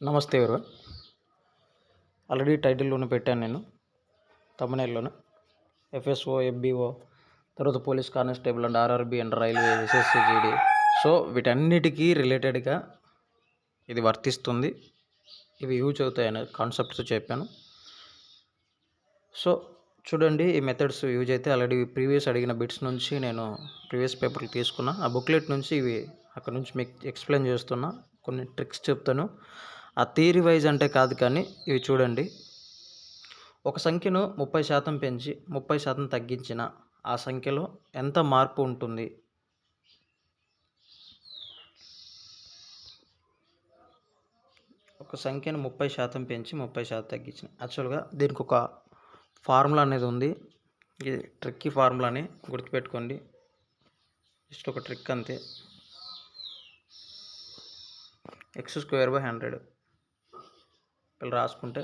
నమస్తే ఎవరు ఆల్రెడీ టైటిల్లోనే పెట్టాను నేను తమ్మునేల్లోనే ఎఫ్ఎస్ఓ ఎఫ్బిఓ తర్వాత police constable and RRB and railway SSC GD. So వీటన్నిటికీ రిలేటెడ్గా ఇది వర్తిస్తుంది, ఇవి యూజ్ అవుతాయనే కాన్సెప్ట్స్ చెప్పాను. సో చూడండి, ఈ మెథడ్స్ యూజ్ అయితే ఆల్రెడీ ప్రీవియస్ అడిగిన బిట్స్ నుంచి నేను ప్రీవియస్ పేపర్లు తీసుకున్నా. ఆ బుక్లెట్ నుంచి ఇవి అక్కడ నుంచి మీకు ఎక్స్ప్లెయిన్ చేస్తున్నా, కొన్ని ట్రిక్స్ చెప్తాను. ఆ థియరీ వైజ్ అంటే కాదు, కానీ ఇవి చూడండి. ఒక సంఖ్యను 30% పెంచి 30% తగ్గించిన ఆ సంఖ్యలో ఎంత మార్పు ఉంటుంది? ఒక సంఖ్యను 30% పెంచి 30% తగ్గించిన, యాక్చువల్గా దీనికి ఒక ఫార్ములా అనేది ఉంది. ఇది ట్రిక్కీ ఫార్ములాని గుర్తుపెట్టుకోండి, జస్ట్ ఒక ట్రిక్ అంతే. x²/100 ఇలా రాసుకుంటే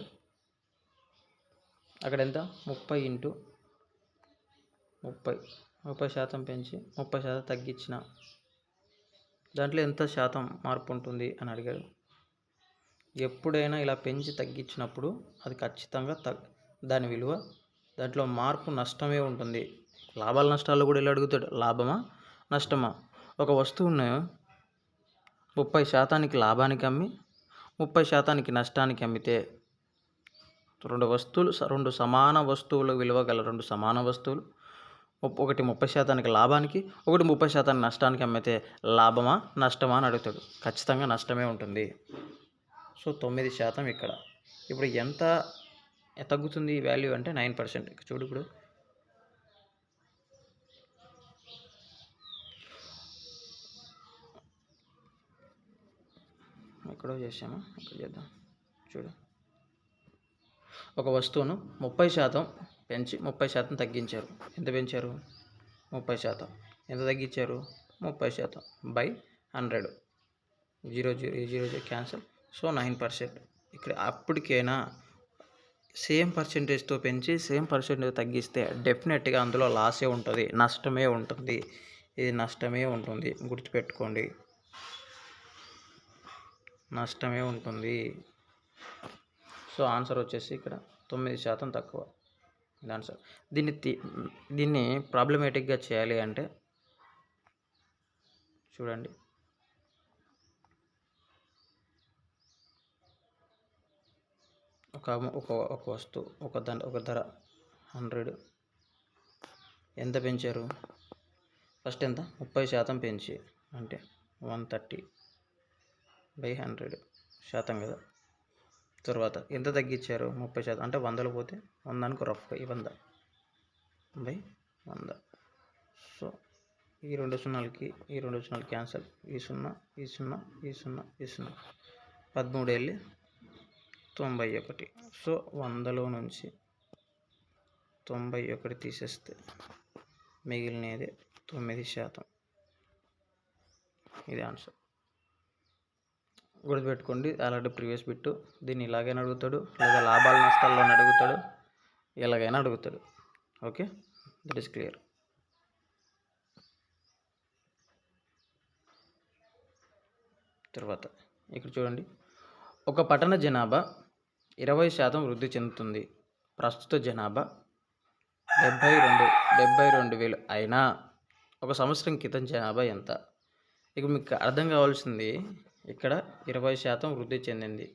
అక్కడ ఎంత 30 × 30% పెంచి 30% తగ్గించిన దాంట్లో ఎంత శాతం మార్పు ఉంటుంది అని అడిగాడు. ఎప్పుడైనా ఇలా పెంచి తగ్గించినప్పుడు అది ఖచ్చితంగా దాని విలువ, దాంట్లో మార్పు నష్టమే ఉంటుంది. లాభాల నష్టాలు కూడా ఇలా అడుగుతాడు, లాభమా నష్టమా. ఒక వస్తువును 30% లాభానికి అమ్మి 30% నష్టానికి అమ్మితే రెండు సమాన వస్తువుల విలువ గల రెండు సమాన వస్తువులు, ఒకటి 30% లాభానికి, ఒకటి 30% నష్టానికి అమ్మితే లాభమా నష్టమా అని అడుగుతాడు. ఖచ్చితంగా నష్టమే ఉంటుంది. సో 9% ఇక్కడ. ఇప్పుడు ఎంత తగ్గుతుంది వాల్యూ అంటే 9%. చూడు, ఇప్పుడు ఎక్కడో చేసామా, ఇక్కడ చేద్దాం. చూడు, ఒక వస్తువును 30% పెంచి 30% తగ్గించారు. ఎంత పెంచారు? 30%. ఎంత తగ్గించారు? 30% బై 100. 0 క్యాన్సల్. సో 9%. ఇక్కడ అప్పటికైనా సేమ్ పర్సెంటేజ్తో పెంచి సేమ్ పర్సెంటేజ్ తగ్గిస్తే డెఫినెట్గా అందులో లాసే ఉంటుంది, నష్టమే ఉంటుంది. ఇది నష్టమే ఉంటుంది, గుర్తుపెట్టుకోండి, నష్టమే ఉంటుంది. సో ఆన్సర్ వచ్చేసి ఇక్కడ 9% తక్కువ, ఇది ఆన్సర్. దీన్ని ప్రాబ్లమేటిక్గా చేయాలి అంటే చూడండి, ఒక వస్తువు ఒక ధర 100, ఎంత పెంచారు? ఫస్ట్ ఎంత? 30% పెంచి అంటే 130/100 శాతం కదా. తర్వాత ఎంత తగ్గించారు? 30%. అంటే 100లో పోతే 100 అనుకో, రఫ్గా 100/100. సో ఈ 2 సున్నాలకి ఈ 2 సున్నాలు క్యాన్సల్, ఈ 0 ఈ 0 ఈ 0 ఈ 0, 13 వెళ్ళి 91. సో 100లో నుంచి 91 తీసేస్తే మిగిలినది 9%. ఇది ఆన్సర్, గుర్తుపెట్టుకోండి. Already previous bit. దీన్ని ఇలాగైనా అడుగుతాడు, లేదా లాభాల నష్టాల్లో అడుగుతాడు, ఎలాగైనా అడుగుతాడు. Okay, that is clear. తర్వాత ఇక్కడ చూడండి, ఒక పట్టణ జనాభా 20% వృద్ధి చెందుతుంది. ప్రస్తుత జనాభా 72,000 అయినా ఒక సంవత్సరం క్రితం జనాభా ఎంత? ఇక మీకు అర్థం కావాల్సింది, ఇక్కడ 20% వృద్ధి చెందింది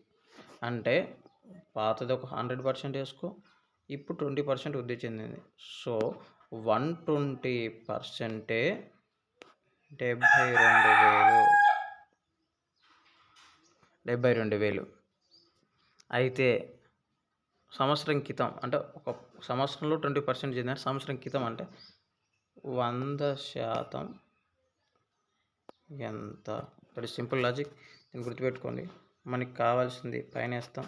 అంటే పాతది ఒక 100% వేసుకో, ఇప్పుడు 20% వృద్ధి చెందింది. సో 120% 72,000 అయితే సంవత్సరం క్రితం అంటే ఒక సంవత్సరంలో 20% చెందిన సంవత్సరం క్రితం అంటే 100% ఎంత? దట్ ఈస్ సింపుల్ లాజిక్, దీన్ని గుర్తుపెట్టుకోండి. మనకి కావాల్సింది పైన వేస్తాం,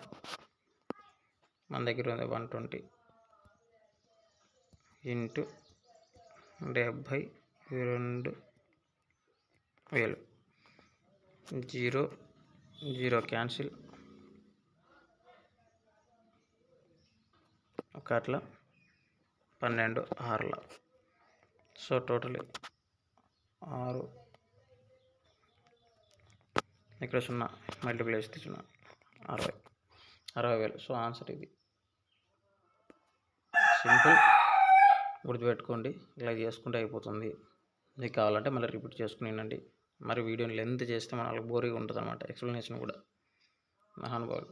మన దగ్గర ఉంది 120 × 72,000. 0 క్యాన్సిల్, ఒక అట్లా 12 6. సో టోటల్ 6, ఇక్కడ 0 మల్టిప్లై చేస్తే 0, 60,000. సో ఆన్సర్ ఇది. సింపుల్, గుర్తుపెట్టుకోండి. ఇలా చేసుకుంటే అయిపోతుంది. మీకు కావాలంటే మళ్ళీ రిపీట్ చేసుకుని వినండి. మరి వీడియోని లెంత్ చేస్తే మనకు బోరీగా ఉంటుంది అనమాట. ఎక్స్ప్లెనేషన్ కూడా మహానుభావులు.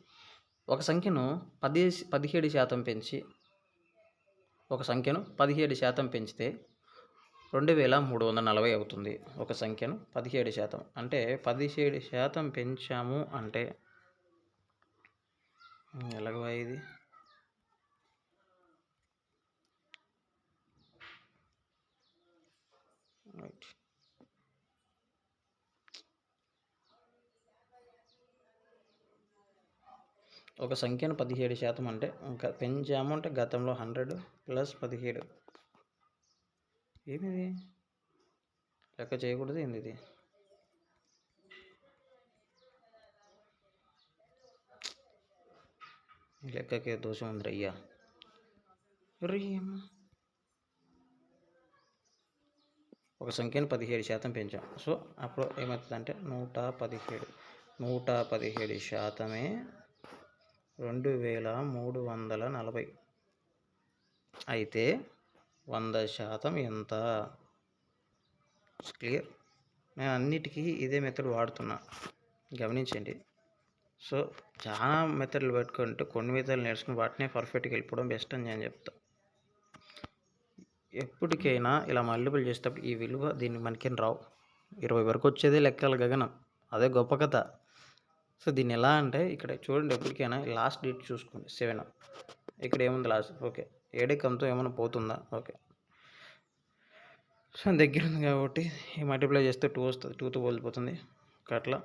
ఒక సంఖ్యను 17% పెంచి ఒక సంఖ్యను 17% పెంచితే 2340 అవుతుంది. ఒక సంఖ్యను 17% అంటే 17% పెంచాము అంటే ఎలాగవా ఇది? రైట్. ఒక సంఖ్యను 17% అంటే ఇంకా పెంచాము అంటే గతంలో 100 ప్లస్ 17. ఏమిది లెక్క చేయకూడదు ఏంది ఇది? లెక్కకే దోషం ఉంది అయ్యా. ఒక సంఖ్యను 17% పెంచాం. సో అప్పుడు ఏమవుతుందంటే 117%. 2340 అయితే 100% ఎంత? క్లియర్? నేను అన్నిటికీ ఇదే మెథడ్ వాడుతున్నా, గమనించండి. సో చాలా మెథడ్లు పెట్టుకుంటే కొన్ని మెథడ్లు నేర్చుకుని వాటినే పర్ఫెక్ట్గా వెళ్ళిపోవడం బెస్ట్ అని నేను చెప్తా. ఎప్పటికైనా ఇలా మల్టిపుల్ చేసేటప్పుడు ఈ విలువ దీన్ని మనకేం రావు. 20 వరకు వచ్చేదే లెక్కల గగనం, అదే గొప్ప కథ. సో దీన్ని ఎలా అంటే ఇక్కడ చూడండి, ఎప్పటికైనా లాస్ట్ డేట్ చూసుకోండి 7. ఇక్కడ ఏముంది లాస్ట్? ఓకే. ఏడెక్కంతో ఏమైనా పోతుందా? ఓకే. సో దగ్గర ఉంది కాబట్టి ఈ మల్టిప్లై చేస్తే 2 వస్తుంది. 2తో పోలిపోతుంది. అట్లా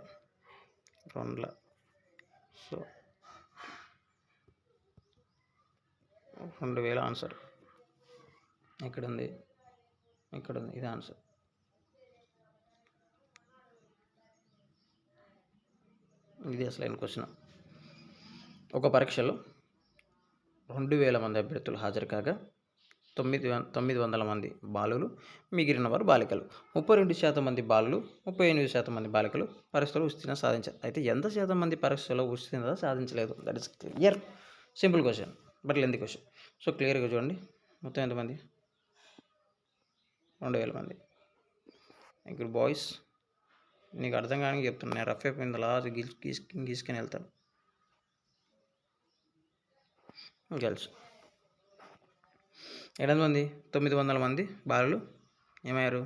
2. So 2000 answer. ఇక్కడ ఉంది. ఇది ఆన్సర్. ఇది అసలైన క్వశ్చన్. ఒక పరీక్షలో 2000 మంది అభ్యర్థులు హాజరు కాగా 900 మంది బాలులు, మిగిలిన వారు బాలికలు. 32% మంది బాలులు, 38% మంది బాలికలు పరీక్షలో ఉత్తీర్ణత సాధించారు. అయితే ఎంత శాతం మంది పరీక్షలో ఉత్తీర్ణత సాధించలేదు? That is clear. Simple question, but lengthy question. So క్లియర్గా చూడండి. మొత్తం ఎంతమంది? 2000 మంది. ఇక్కడ బాయ్స్ నీకు అర్థం కానీ చెప్తున్నా. నేను రఫ్ అయిపోయింది లాస్ట్ గీసుకొని వెళ్తాను. గర్ల్స్ 800 మంది, 900 మంది బాలులు ఏమయ్యారు?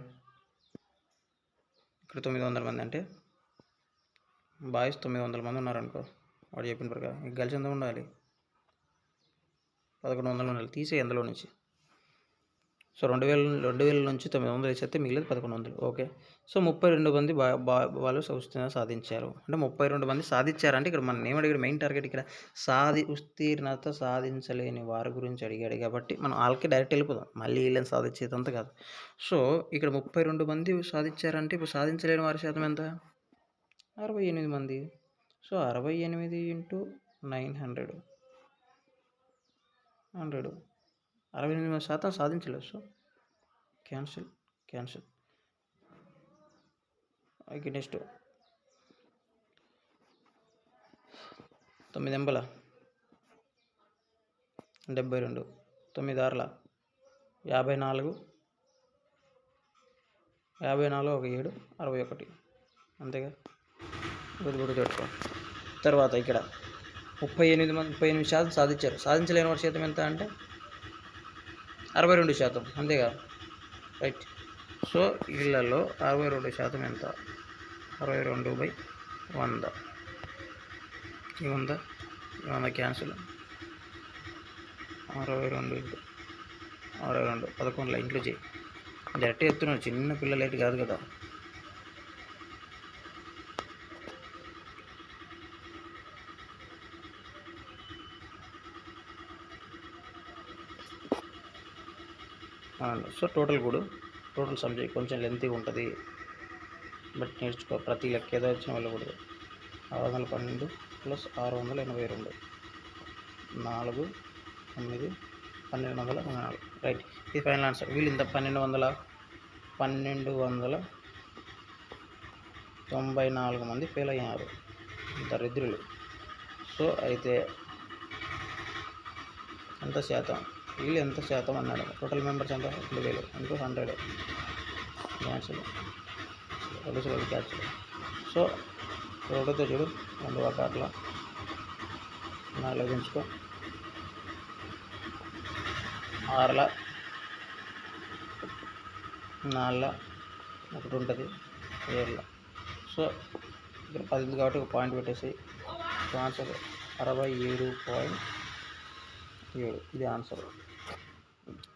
ఇక్కడ 900 మంది అంటే బాయ్స్ 900 మంది ఉన్నారనుకో, వాడు చెప్పిన ప్రకారం. గర్ల్స్ ఎంత ఉండాలి? 1100 ఉండాలి. తీసే ఎందులో నుంచి. సో 2000 నుంచి 900 వేసేస్తే మిగిలేదు 1100. ఓకే. సో 32 మంది వాళ్ళు ఉత్తీర్ణత సాధించారు. అంటే 32 మంది సాధించారంటే ఇక్కడ మనం ఏమడిగాడు? మెయిన్ టార్గెట్ ఇక్కడ ఉత్తీర్ణత సాధించలేని వారి గురించి అడిగాడు కాబట్టి మనం వాళ్ళకి డైరెక్ట్ వెళ్ళిపోదాం. మళ్ళీ వీళ్ళని సాధించేదంతా కాదు. సో ఇక్కడ 32 మంది సాధించారంటే ఇప్పుడు సాధించలేని వారి శాతం ఎంత? 68 మంది. సో 68 × 900 68% సాధించలేదు. So cancel. ఓకే. నెక్స్ట్ 9 ఎంబల 72, 9 ఆరుల 54, 54 ఒక 7 61. అంతేగా? గుర్తుపెట్టుకో. తర్వాత ఇక్కడ 38% సాధించారు. సాధించలేని వారి శాతం ఎంత అంటే 62%. అంతేగా? రైట్. సో వీళ్ళల్లో 62% ఎంత? 62/100. ఈ 100 క్యాన్సిల్. 62 × 62 11 ఇంట్లో చేయి. డైరెక్ట్ చెప్తున్నాడు, చిన్న పిల్లలైతే కాదు కదా. సో టోటల్ సబ్జెక్ట్ కొంచెం లెంతీగా ఉంటుంది, బట్ నేర్చుకో. ప్రతి లెక్క ఏదో వచ్చిన వెళ్ళకూడదు. 612 + 682 4 9 1294. రైట్. ఇది ఫైనల్ ఆన్సర్. వీళ్ళు ఇంత 1294 మంది ఫెయిల్ అయ్యారు. దరిద్రులు. సో అయితే ఎంత శాతం, వీళ్ళు ఎంత శాతం అన్నాడు. టోటల్ మెంబర్స్ ఎంత, 2000 ఇంటూ 100 క్యాన్సిల్, రెండు క్యాన్సిల్. సో ఒకటితో చూడు, 2 ఒక అట్లా 4 పెంచుకో, 6ల 4 ఒకటి ఉంటుంది 7. సో ఇక్కడ 10 ఉంది కాబట్టి ఒక పాయింట్ పెట్టేసి ఆన్సర్ 67.7. ఇది ఆన్సర్.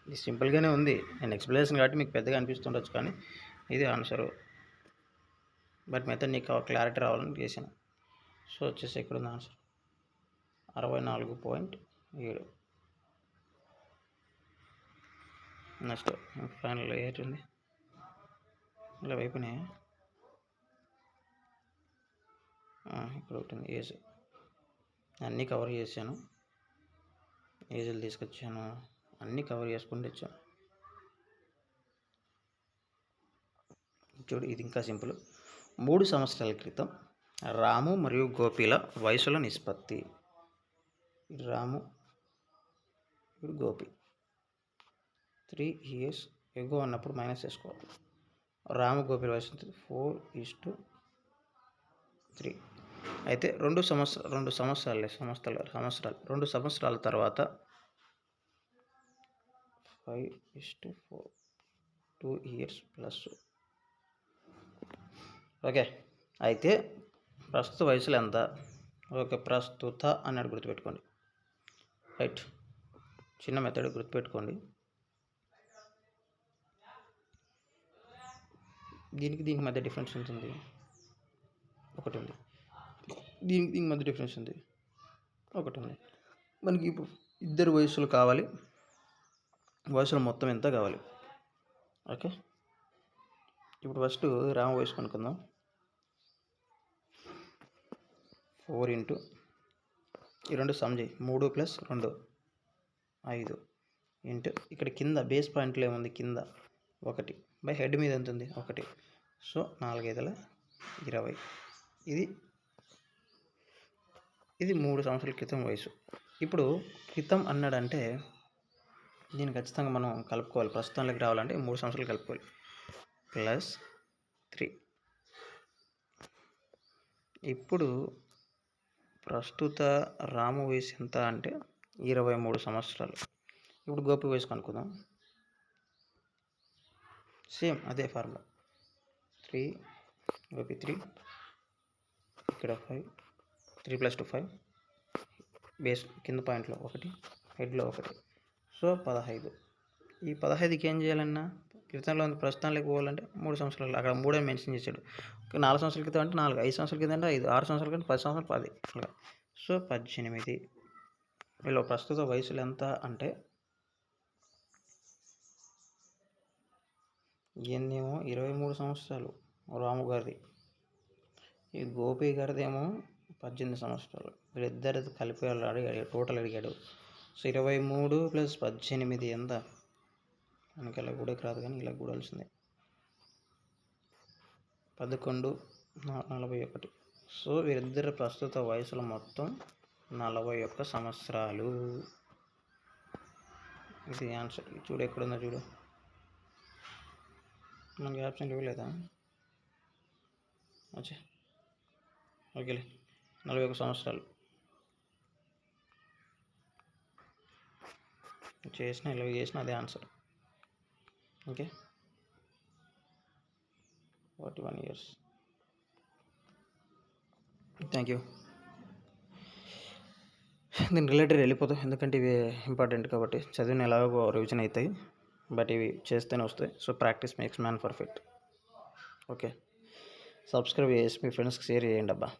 ఇది సింపుల్గానే ఉంది, నేను ఎక్స్ప్లెనేషన్ కాబట్టి మీకు పెద్దగా అనిపిస్తుండొచ్చు, కానీ ఇది ఆన్సరు. బట్ మెథడ్ నీకు క్లారిటీ రావాలని చేశాను. సో వచ్చేసి ఇక్కడ ఉంది ఆన్సర్ 64.7. నెక్స్ట్ ఫైనల్ ఏట్ ఉంది, ఇలా వైపునే ఇక్కడ ఒకటి ఉంది ఏజ్. అన్నీ కవర్ చేశాను, ఏజ్లు తీసుకొచ్చాను, అన్నీ కవర్ చేసుకుంటూ వచ్చాను. చూడు, ఇది ఇంకా సింపుల్. 3 సంవత్సరాల క్రితం రాము మరియు గోపిల వయసుల నిష్పత్తి. రాము ఇప్పుడు గోపి 3 years ఎగో అన్నప్పుడు మైనస్ చేసుకోవాలి. రాము గోపిల వయసు 4:3. అయితే 2 సంవత్సరాల తర్వాత 5:4, 2 years ప్లస్. ఓకే, అయితే ప్రస్తుత వయసులో ఎంత? ఓకే, ప్రస్తుత అన్నాడు గుర్తుపెట్టుకోండి. రైట్, చిన్న మెథడ్ గుర్తుపెట్టుకోండి. దీనికి మధ్య డిఫరెన్స్ ఉంటుంది, ఒకటి ఉంది. దీనికి మధ్య డిఫరెన్స్ ఉంది, ఒకటి ఉంది. మనకి ఇప్పుడు ఇద్దరు వయసులు కావాలి, వయసులు మొత్తం ఎంత కావాలి. ఓకే, ఇప్పుడు ఫస్ట్ రామ వయసు కనుక్కుందాం. 4 ఇంటూ ఈ 2 సమ్ చేయి, 3 + 2 5 ఇంటూ ఇక్కడ కింద బేస్ పాయింట్లో ఏముంది, కింద 1 బై హెడ్ మీద ఎంత ఉంది, 1. సో 4 5 20. ఇది 3 సంవత్సరాల క్రితం వయసు. ఇప్పుడు క్రితం అన్నాడంటే దీన్ని ఖచ్చితంగా మనం కలుపుకోవాలి. ప్రస్తుతానికి రావాలంటే 3 సంవత్సరాలు కలుపుకోవాలి, +3. ఇప్పుడు ప్రస్తుత రాము వయసు ఎంత అంటే 23 సంవత్సరాలు. ఇప్పుడు గోపి వయసు కనుక్కుందాం. సేమ్ అదే ఫార్ములా, 3 గోపి 3, ఇక్కడ 5, 3 + 2 5, బేస్ కింద పాయింట్లో 1, హెడ్లో 1. సో 15. ఈ 15కి ఏం చేయాలన్నా, క్రితంలో ప్రస్తుతానికి పోవాలంటే 3 సంవత్సరాలు, అక్కడ 3 అని మెన్షన్ చేశాడు. 4 సంవత్సరాల క్రితం అంటే 4, 5 సంవత్సరాల క్రితం అంటే 5, 6 సంవత్సరాల క్రితం 10 సంవత్సరాలు 10 అలా. సో 18. వీళ్ళు ప్రస్తుత వయసులు ఎంత అంటే ఈయనేమో 23 సంవత్సరాలు రాము గారిది, ఈ గోపి గారిది ఏమో 18 సంవత్సరాలు. వీళ్ళిద్దరిది కలిపి అడిగాడు, టోటల్ అడిగాడు. సో 23 + 18 ఎంత? మనకి ఇలా కూడా రాదు, కానీ ఇలా కూడాల్సిందే. 11:41. సో వీరిద్దరి ప్రస్తుత వయసులు మొత్తం 41 సంవత్సరాలు. ఇది ఆన్సర్. చూడు ఎక్కడుందో చూడు, మనకి ఆప్షన్ ఇవ్వలేదా? వచ్చే ఓకేలే, 41 సంవత్సరాలు ఇలా చేసిన అదే answer. Okay, 41 years. Thank you. దీని రిలేటెడ్ వెళ్ళిపోతాం, ఎందుకంటే ఇవి ఇంపార్టెంట్ కాబట్టి. చదివిన ఎలాగో రివిజన్ అవుతాయి, బట్ ఇవి చేస్తేనే వస్తాయి. So practice makes man perfect. Okay, subscribe చేసి మీ ఫ్రెండ్స్కి షేర్ చేయండి అబ్బా.